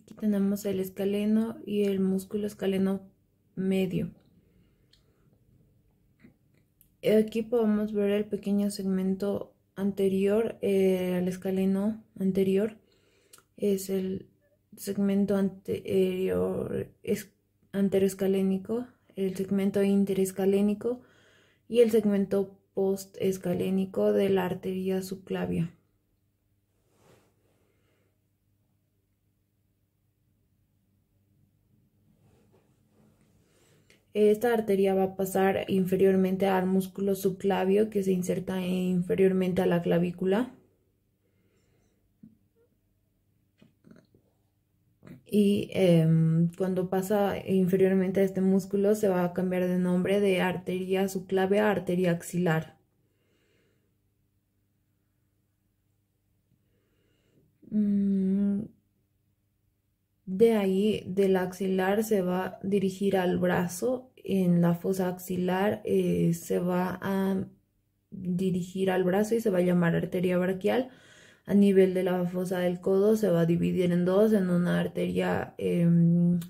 Aquí tenemos el escaleno y el músculo escaleno medio. Aquí podemos ver el pequeño segmento anterior al escaleno anterior. Es el segmento anterior anteroescalénico, el segmento interescalénico y el segmento postescalénico de la arteria subclavia. Esta arteria va a pasar inferiormente al músculo subclavio que se inserta inferiormente a la clavícula. Y cuando pasa inferiormente a este músculo se va a cambiar de nombre de arteria subclavia a arteria axilar. De ahí, del axilar se va a dirigir al brazo. En la fosa axilar se va a dirigir al brazo y se va a llamar arteria braquial. A nivel de la fosa del codo se va a dividir en dos, en una arteria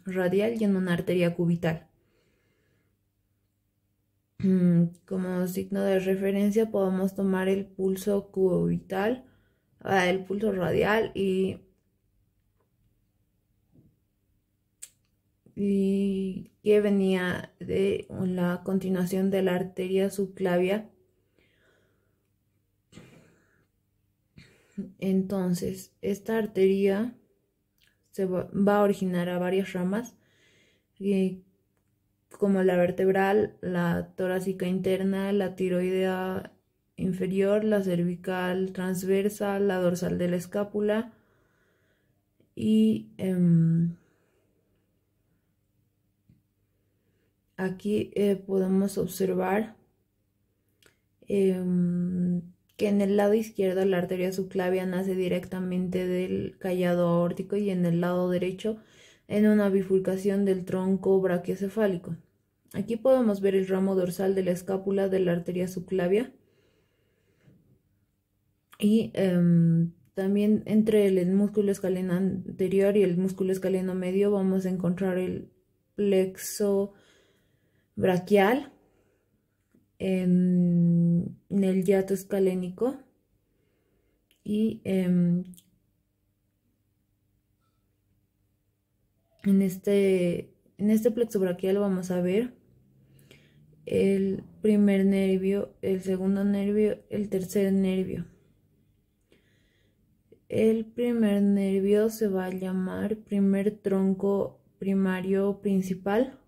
radial y en una arteria cubital. Como signo de referencia podemos tomar el pulso cubital, el pulso radial y que venía de la continuación de la arteria subclavia. Entonces, esta arteria se va a originar a varias ramas, como la vertebral, la torácica interna, la tiroidea inferior, la cervical transversa, la dorsal de la escápula y aquí podemos observar que en el lado izquierdo la arteria subclavia nace directamente del callado aórtico y en el lado derecho en una bifurcación del tronco brachiocefálico. Aquí podemos ver el ramo dorsal de la escápula de la arteria subclavia y también entre el músculo escaleno anterior y el músculo escaleno medio vamos a encontrar el plexo braquial en el hiato escalénico y en este plexo braquial vamos a ver el primer nervio, el segundo nervio, el tercer nervio. El primer nervio se va a llamar primer tronco primario principal.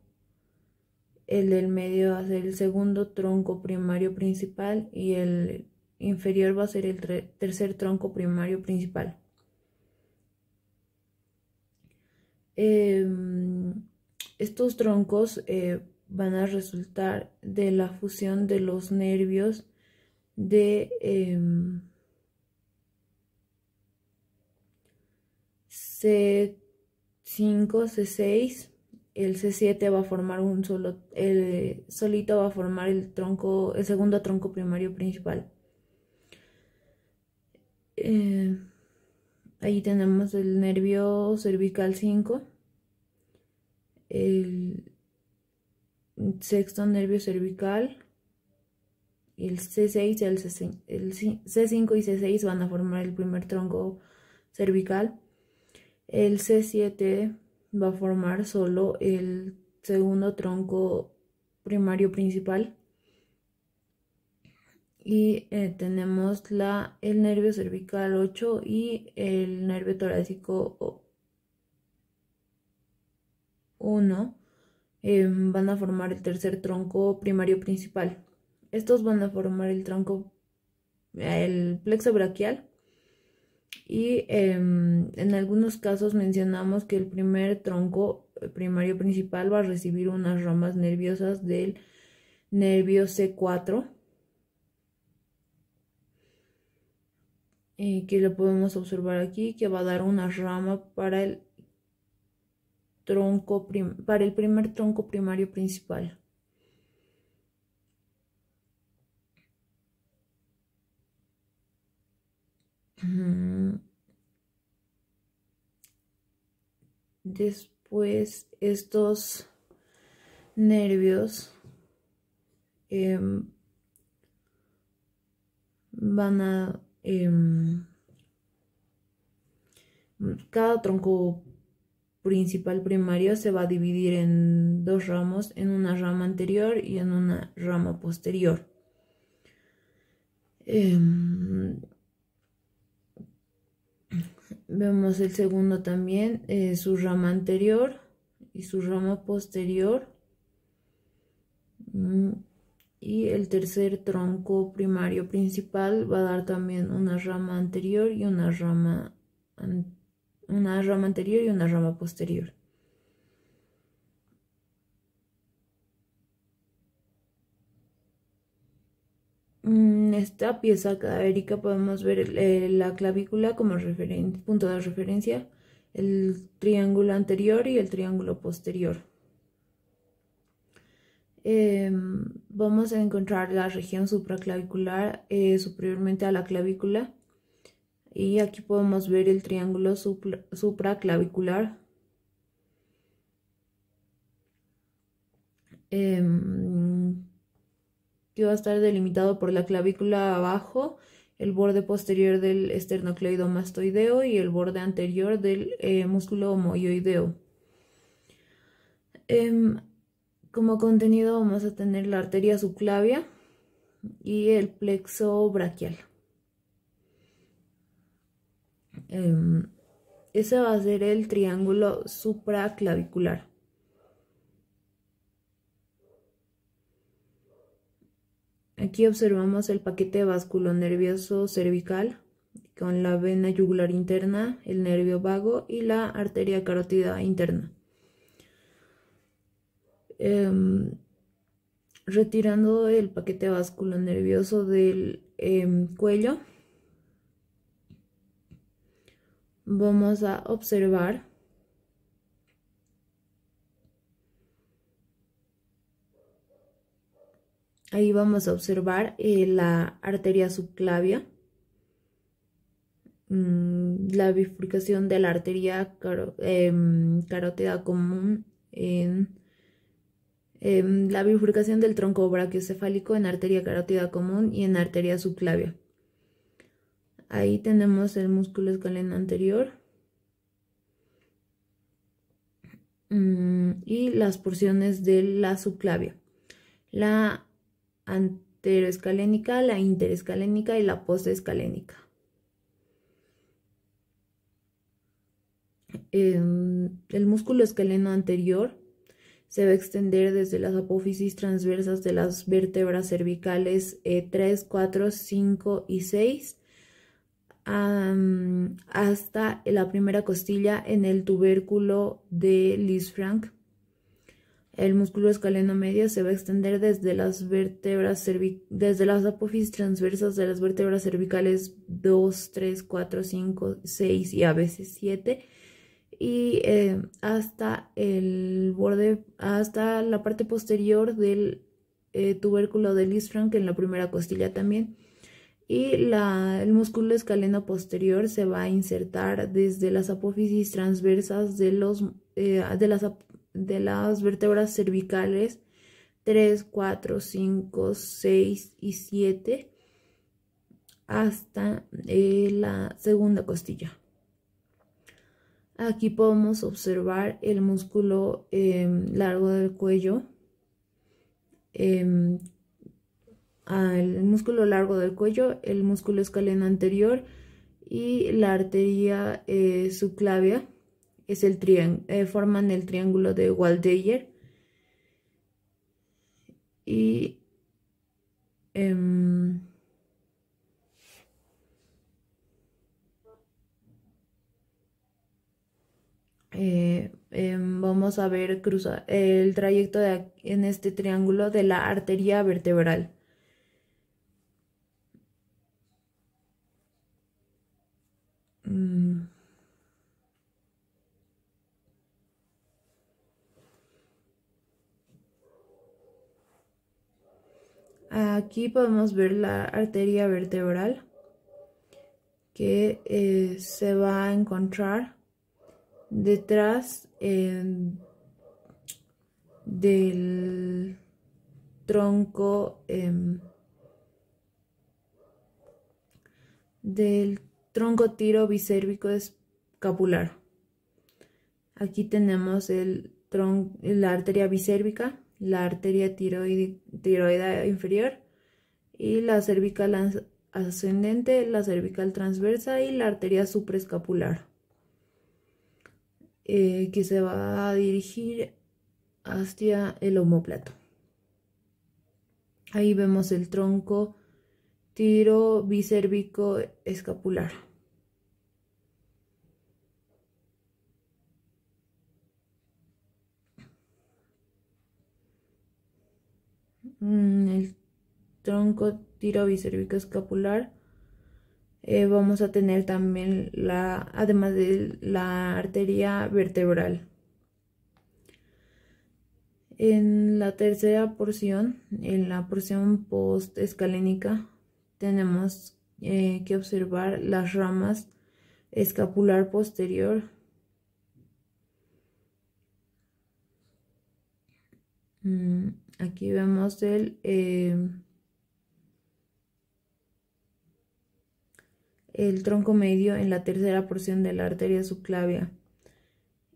El del medio va a ser el segundo tronco primario principal y el inferior va a ser el tercer tronco primario principal. Estos troncos van a resultar de la fusión de los nervios de C5, C6. El C7 va a formar solito va a formar el segundo tronco primario principal. Ahí tenemos el nervio cervical 5, el sexto nervio cervical, el C6, el C5 y C6 van a formar el primer tronco cervical. El C7 va a formar solo el segundo tronco primario principal. Y tenemos el nervio cervical 8 y el nervio torácico 1 van a formar el tercer tronco primario principal. Estos van a formar el plexo braquial. Y en algunos casos mencionamos que el primer tronco primario principal va a recibir unas ramas nerviosas del nervio C4, que lo podemos observar aquí, que va a dar una rama para el primer tronco primario principal. Después estos nervios van a... cada tronco principal primario se va a dividir en dos ramos, en una rama anterior y en una rama posterior. Vemos el segundo también, su rama anterior y su rama posterior. Y el tercer tronco primario principal va a dar también una rama anterior y una rama anterior y una rama posterior. En esta pieza cadavérica podemos ver la clavícula como punto de referencia, el triángulo anterior y el triángulo posterior. Vamos a encontrar la región supraclavicular superiormente a la clavícula, y aquí podemos ver el triángulo supraclavicular. Que va a estar delimitado por la clavícula abajo, el borde posterior del esternocleidomastoideo y el borde anterior del músculo omoioideo. Como contenido vamos a tener la arteria subclavia y el plexo braquial. Ese va a ser el triángulo supraclavicular. Aquí observamos el paquete vasculonervioso cervical con la vena yugular interna, el nervio vago y la arteria carótida interna. Retirando el paquete vasculonervioso del cuello, vamos a observar la arteria subclavia, la bifurcación de la arteria carótida común la bifurcación del tronco brachiocefálico en arteria carótida común y en arteria subclavia. Ahí tenemos el músculo escaleno anterior y las porciones de la subclavia, la anteroescalénica, la interescalénica y la postescalénica. El músculo escaleno anterior se va a extender desde las apófisis transversas de las vértebras cervicales 3, 4, 5 y 6 hasta la primera costilla en el tubérculo de Lisfranc. El músculo escaleno medio se va a extender desde las apófisis transversas de las vértebras cervicales 2, 3, 4, 5, 6 y a veces 7 y hasta el borde, hasta la parte posterior del tubérculo de Lisfranc en la primera costilla también. Y el músculo escaleno posterior se va a insertar desde las apófisis transversas de las vértebras cervicales 3, 4, 5, 6 y 7 hasta la segunda costilla. Aquí podemos observar el músculo largo del cuello, el músculo largo del cuello, el músculo escaleno anterior y la arteria subclavia forman el triángulo de Waldeyer. Y vamos a ver el trayecto en este triángulo de la arteria vertebral. Aquí podemos ver la arteria vertebral que se va a encontrar detrás del tronco tiro bicérvico escapular. Aquí tenemos la arteria bicérvica, la arteria tiroidea inferior y la cervical ascendente, la cervical transversa y la arteria supraescapular, que se va a dirigir hacia el omóplato. Ahí vemos el tronco tiro bicérvico escapular. El tronco tiro bicérvico escapular. Vamos a tener también además de la arteria vertebral. En la tercera porción, en la porción postescalénica, tenemos que observar las ramas escapular posterior, aquí vemos el tronco medio en la tercera porción de la arteria subclavia,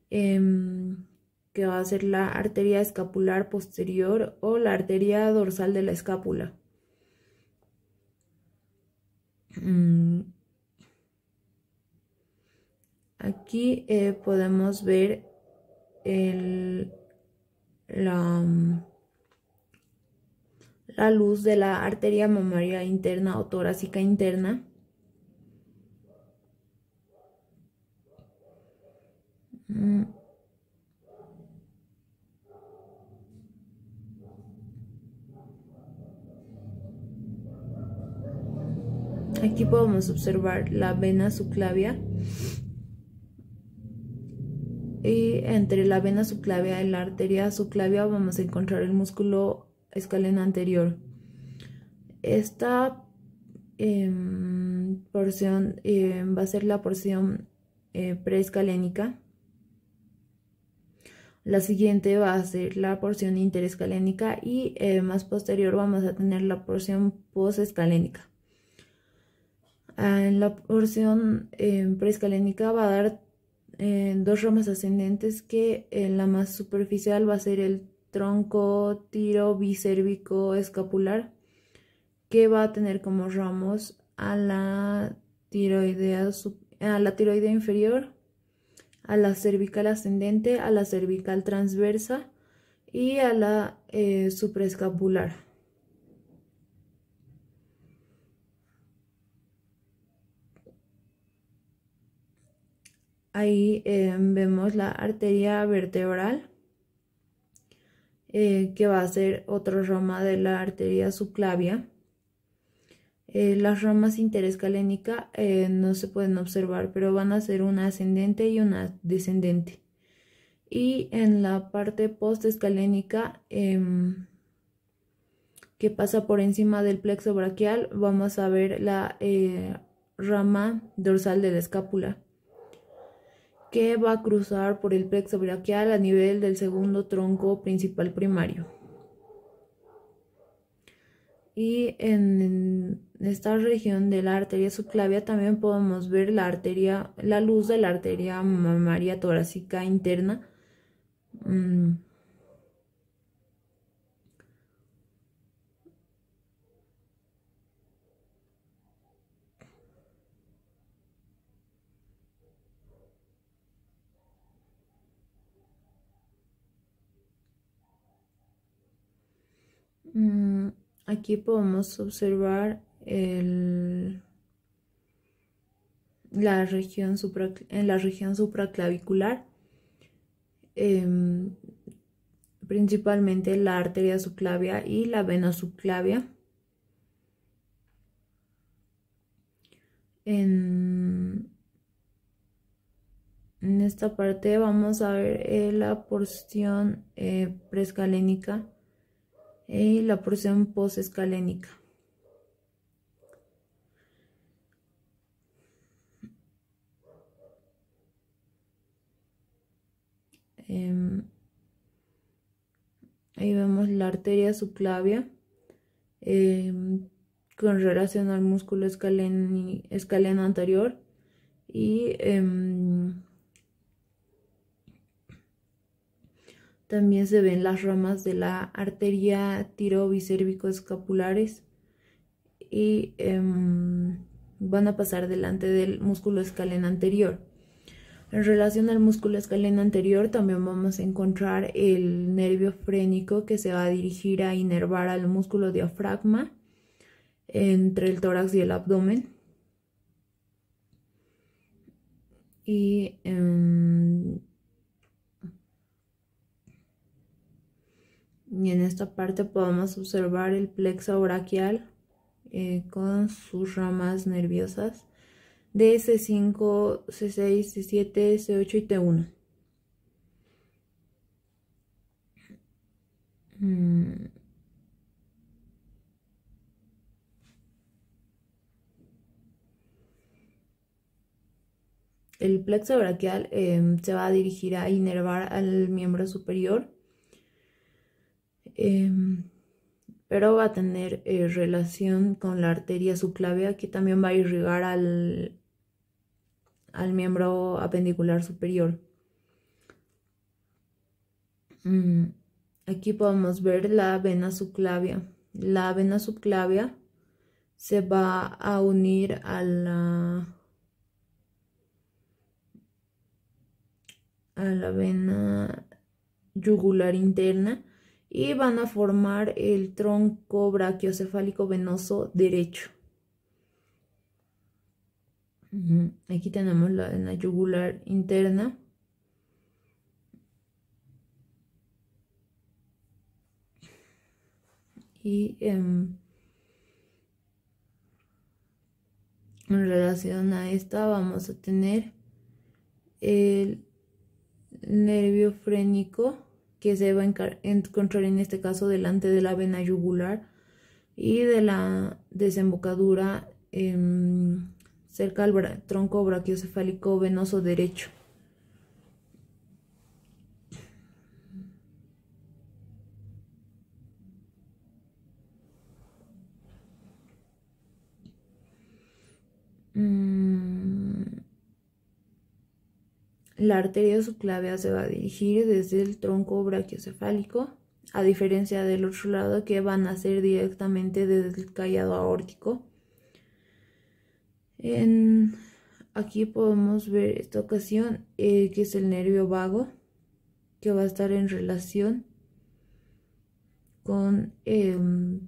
que va a ser la arteria escapular posterior o la arteria dorsal de la escápula. Aquí podemos ver la luz de la arteria mamaria interna o torácica interna. Aquí podemos observar la vena subclavia, y entre la vena subclavia y la arteria subclavia vamos a encontrar el músculo escaleno anterior. Esta porción va a ser la porción preescalénica. La siguiente va a ser la porción interescalénica y más posterior vamos a tener la porción posescalénica. En la porción preescalénica va a dar dos ramas ascendentes, que en la más superficial va a ser el tronco tiro bicérvico escapular, que va a tener como ramos a la tiroidea inferior, a la cervical ascendente, a la cervical transversa y a la supraescapular. Ahí vemos la arteria vertebral, que va a ser otra rama de la arteria subclavia. Las ramas interescalénica no se pueden observar, pero van a ser una ascendente y una descendente. Y en la parte postescalénica, que pasa por encima del plexo braquial, vamos a ver la rama dorsal de la escápula, que va a cruzar por el plexo braquial a nivel del segundo tronco principal primario. Y en esta región de la arteria subclavia también podemos ver la luz de la arteria mamaria torácica interna. Aquí podemos observar en la región supraclavicular, principalmente la arteria subclavia y la vena subclavia. En esta parte vamos a ver la porción preescalénica y la porción posescalénica. Ahí vemos la arteria subclavia con relación al músculo escaleno anterior y también se ven las ramas de la arteria tirobicervicoescapulares y van a pasar delante del músculo escaleno anterior. En relación al músculo escaleno anterior también vamos a encontrar el nervio frénico que se va a dirigir a inervar al músculo diafragma entre el tórax y el abdomen. Y en esta parte podemos observar el plexo braquial con sus ramas nerviosas de C5, C6, C7, C8 y T1. El plexo braquial se va a dirigir a inervar al miembro superior, pero va a tener relación con la arteria subclavia que también va a irrigar al miembro apendicular superior. Aquí podemos ver la vena subclavia. La vena subclavia se va a unir a la vena yugular interna y van a formar el tronco brachiocefálico venoso derecho. Aquí tenemos la vena yugular interna. Y en relación a esta vamos a tener el nervio frénico que se va a encontrar en este caso delante de la vena yugular y de la desembocadura cerca al tronco brachiocefálico venoso derecho. La arteria subclavia se va a dirigir desde el tronco brachiocefálico, a diferencia del otro lado que van a ser directamente desde el callado aórtico. Aquí podemos ver esta ocasión que es el nervio vago, que va a estar en relación con el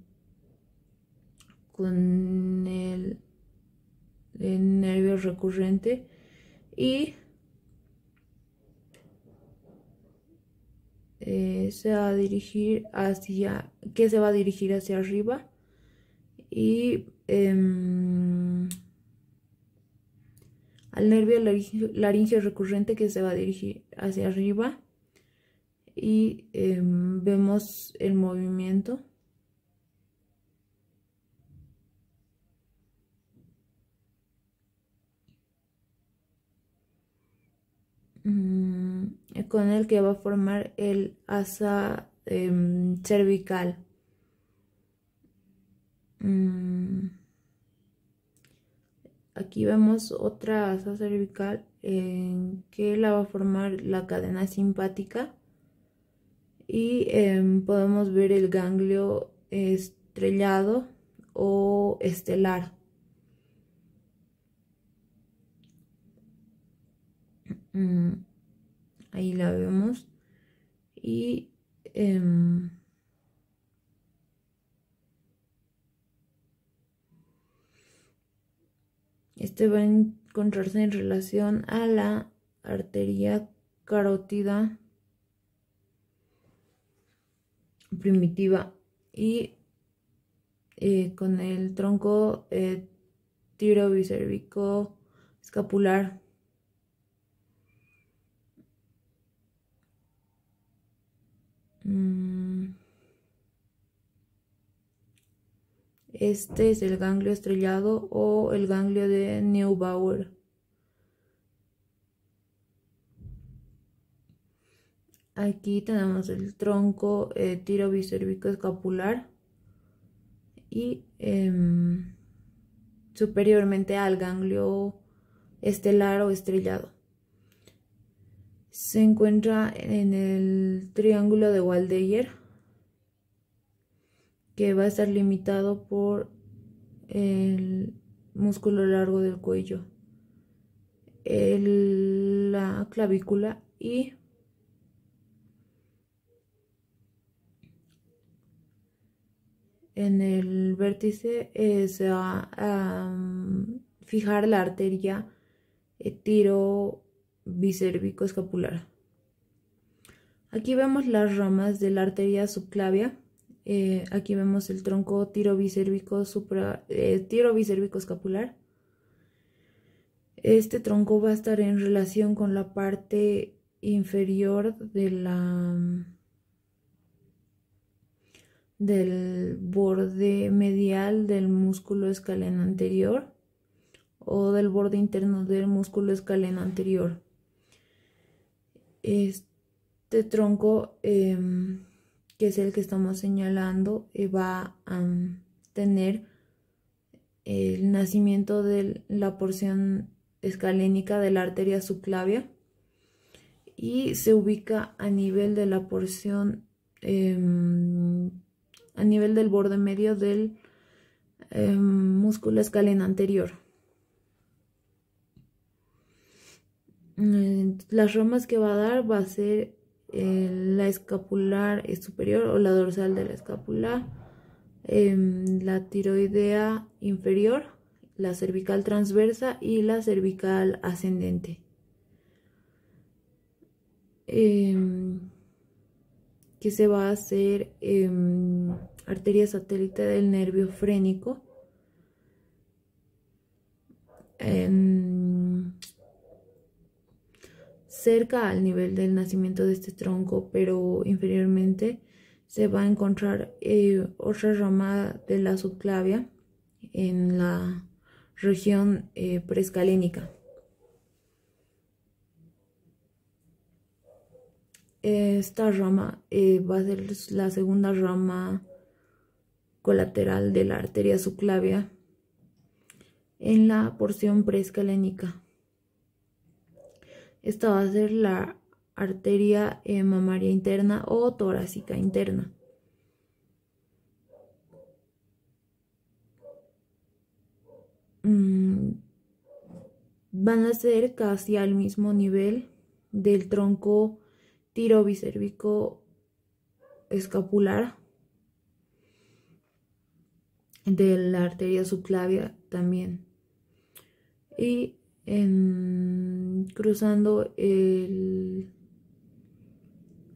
nervio recurrente y se va a dirigir hacia arriba y al nervio laringio recurrente que se va a dirigir hacia arriba y vemos el movimiento. Con el que va a formar el asa cervical. Aquí vemos otra asa cervical que la va a formar la cadena simpática y podemos ver el ganglio estrellado o estelar. Ahí la vemos y este va a encontrarse en relación a la arteria carótida primitiva y con el tronco tirobicervico escapular. Este es el ganglio estrellado o el ganglio de Neubauer. Aquí tenemos el tronco tiro escapular y superiormente al ganglio estelar o estrellado. Se encuentra en el triángulo de Waldeyer, que va a estar limitado por el músculo largo del cuello, la clavícula y en el vértice se va a fijar la arteria tiro bicérvico escapular. Aquí vemos las ramas de la arteria subclavia. Aquí vemos el tronco tiro bicérvico escapular. Este tronco va a estar en relación con la parte inferior del borde medial del músculo escaleno anterior o del borde interno del músculo escaleno anterior. Este tronco, que es el que estamos señalando, va a tener el nacimiento de la porción escalénica de la arteria subclavia y se ubica a nivel de la porción, a nivel del borde medio del músculo escaleno anterior. Las ramas que va a dar va a ser la escapular superior o la dorsal de la escápula, la tiroidea inferior, la cervical transversa y la cervical ascendente. Que se va a hacer arteria satélite del nervio frénico, cerca al nivel del nacimiento de este tronco, pero inferiormente se va a encontrar otra rama de la subclavia en la región preescalénica. Esta rama va a ser la segunda rama colateral de la arteria subclavia en la porción preescalénica. Esta va a ser la arteria mamaria interna o torácica interna. Van a ser casi al mismo nivel del tronco tiro bicérvico escapular, de la arteria subclavia también, y cruzando el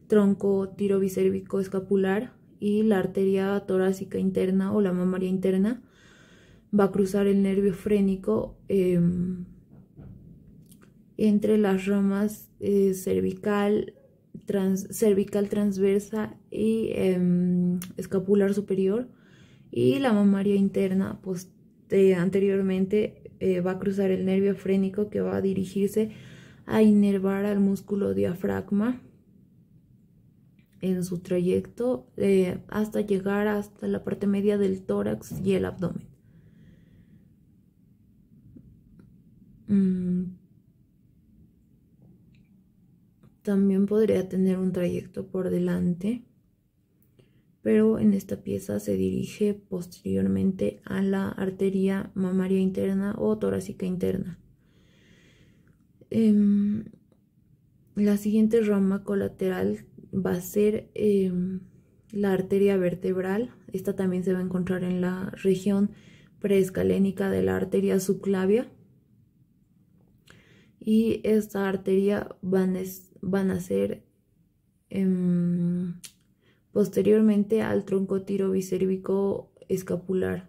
tronco tiro bicérvico escapular y la arteria torácica interna o la mamaria interna, va a cruzar el nervio frénico entre las ramas cervical transversa y escapular superior, y la mamaria interna, pues anteriormente va a cruzar el nervio frénico, que va a dirigirse a inervar al músculo diafragma en su trayecto hasta llegar hasta la parte media del tórax y el abdomen. También podría tener un trayecto por delante, pero en esta pieza se dirige posteriormente a la arteria mamaria interna o torácica interna. La siguiente rama colateral va a ser la arteria vertebral. Esta también se va a encontrar en la región preescalénica de la arteria subclavia, y esta arteria van a ser posteriormente al tronco tiro bicérvico escapular.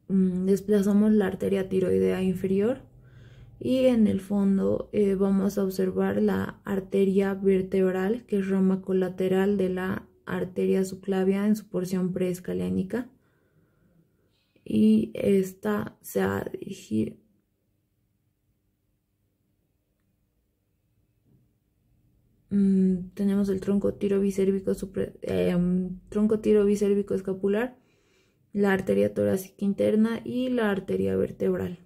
Desplazamos la arteria tiroidea inferior y en el fondo vamos a observar la arteria vertebral, que es rama colateral de la arteria subclavia en su porción preescalénica, y esta se va a dirigir tenemos el tronco tirobicérvico, tronco tirobicérvico escapular, la arteria torácica interna y la arteria vertebral.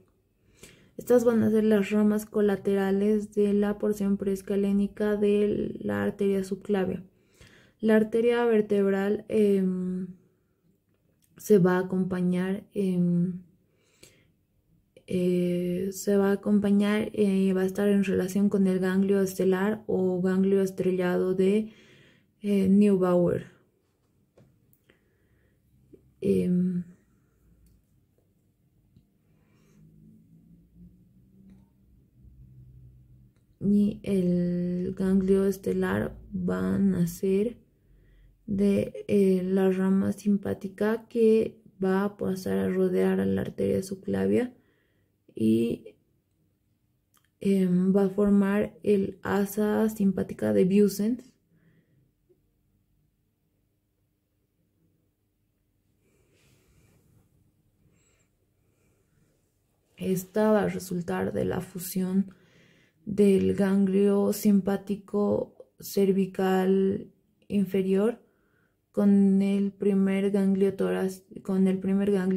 Estas van a ser las ramas colaterales de la porción preescalénica de la arteria subclavia. La arteria vertebral se va a acompañar va a estar en relación con el ganglio estelar o ganglio estrellado de Neubauer. Y el ganglio estelar va a nacer de la rama simpática que va a pasar a rodear a la arteria subclavia y va a formar el asa simpática de Buysen. Esta va a resultar de la fusión del ganglio simpático cervical inferior con el primer ganglio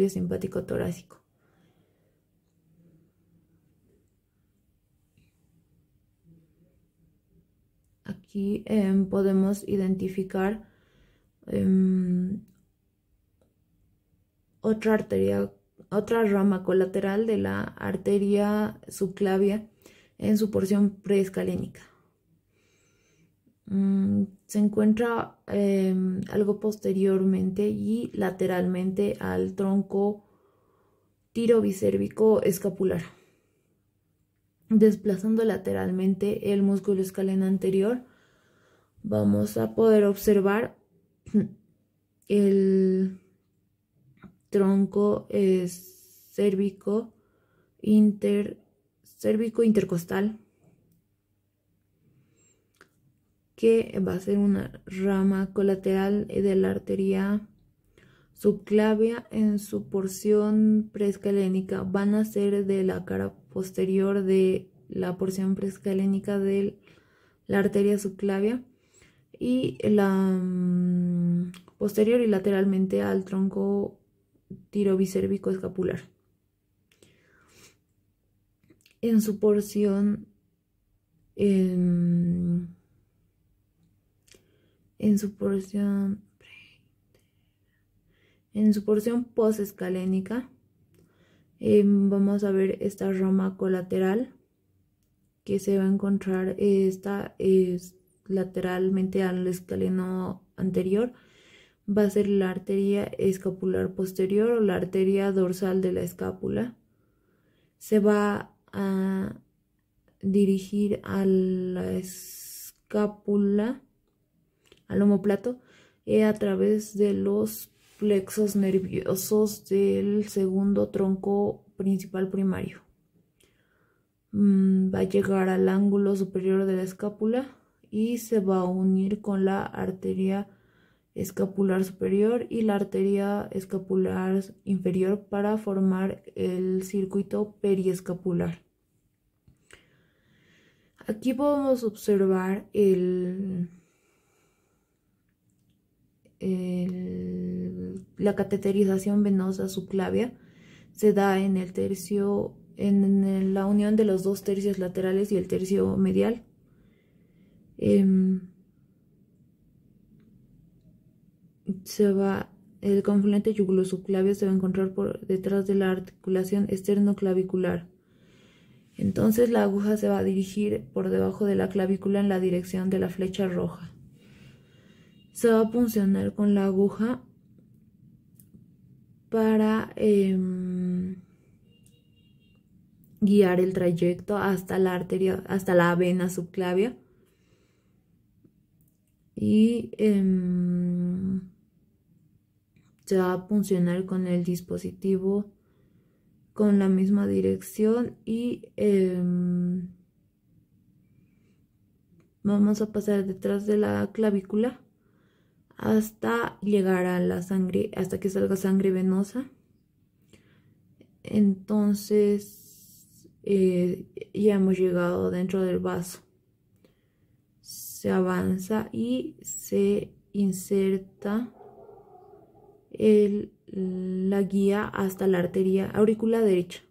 simpático torácico. Aquí podemos identificar otra rama colateral de la arteria subclavia en su porción preescalénica. Se encuentra algo posteriormente y lateralmente al tronco tirobicérvico escapular, desplazando lateralmente el músculo escaleno anterior. Vamos a poder observar el tronco cérvico intercostal, que va a ser una rama colateral de la arteria subclavia en su porción preescalénica. Van a ser de la cara posterior de la porción preescalénica de la arteria subclavia y la posterior y lateralmente al tronco tirobicérvico escapular. En su porción posescalénica vamos a ver esta rama colateral que se va a encontrar, esta es lateralmente al escaleno anterior. Va a ser la arteria escapular posterior o la arteria dorsal de la escápula. Se va a dirigir a la escápula, al omóplato, a través de los plexos nerviosos del segundo tronco principal primario. Va a llegar al ángulo superior de la escápula y se va a unir con la arteria escapular superior y la arteria escapular inferior para formar el circuito periescapular. Aquí podemos observar la cateterización venosa subclavia. Se da en el tercio, en la unión de los dos tercios laterales y el tercio medial. El confluente yugulosubclavio se va a encontrar por detrás de la articulación esternoclavicular. Entonces la aguja se va a dirigir por debajo de la clavícula en la dirección de la flecha roja. Se va a puncionar con la aguja para guiar el trayecto hasta la vena subclavia y se va a puncionar con el dispositivo con la misma dirección y vamos a pasar detrás de la clavícula hasta llegar a la sangre, hasta que salga sangre venosa. Entonces ya hemos llegado dentro del vaso. se avanza y se inserta la guía hasta la arteria aurícula derecha.